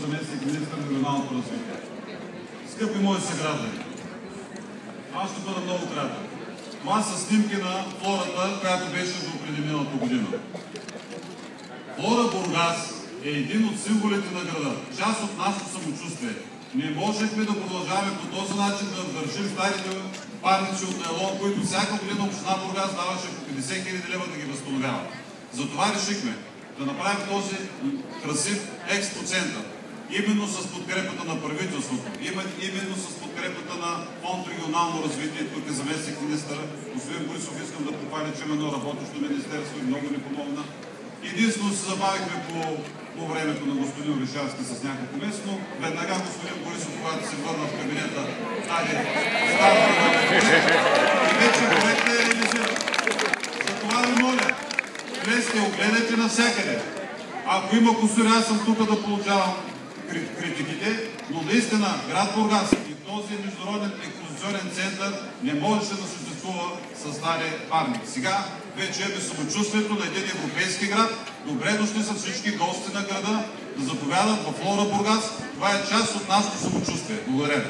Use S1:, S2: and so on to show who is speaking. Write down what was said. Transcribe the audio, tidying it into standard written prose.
S1: заместник министър на регионалното развитие. Скъпи мои съграждани, аз ще бъда много кратък. Това са снимки на флората, която беше до преди миналата година. Флора Бургас е един от символите на града, част от нашето самочувствие. Не можехме да продължаваме по този начин да държим старите парници от найлон, които всяка година община Бургас даваше по 50 000 лева да ги възстановява. Затова решихме да направим този красив експоцентър. Именно с подкрепата на правителството, именно с подкрепата на Фонд регионално развитие, тук е заместник министър господин Борисов, искам да похваля, че има едно работещо министерство и много ни помогна. Единствено се забавихме по времето на господин Орешарски с няколко месеца, но веднага господин Борисов, когато се върна в кабинета, става и вече проектът е реализиран. Затова ви моля, влезте, огледайте навсякъде. Ако има кусури, аз съм тук да получавам критиките, но наистина град Бургас и този международен експозиционен център не можеше да съществува с стари парник. Сега вече имаме самочувствието на един европейски град. Добре дошли са всички гости на града да заповядат във Флора Бургас. Това е част от нашето самочувствие. Благодаря ви.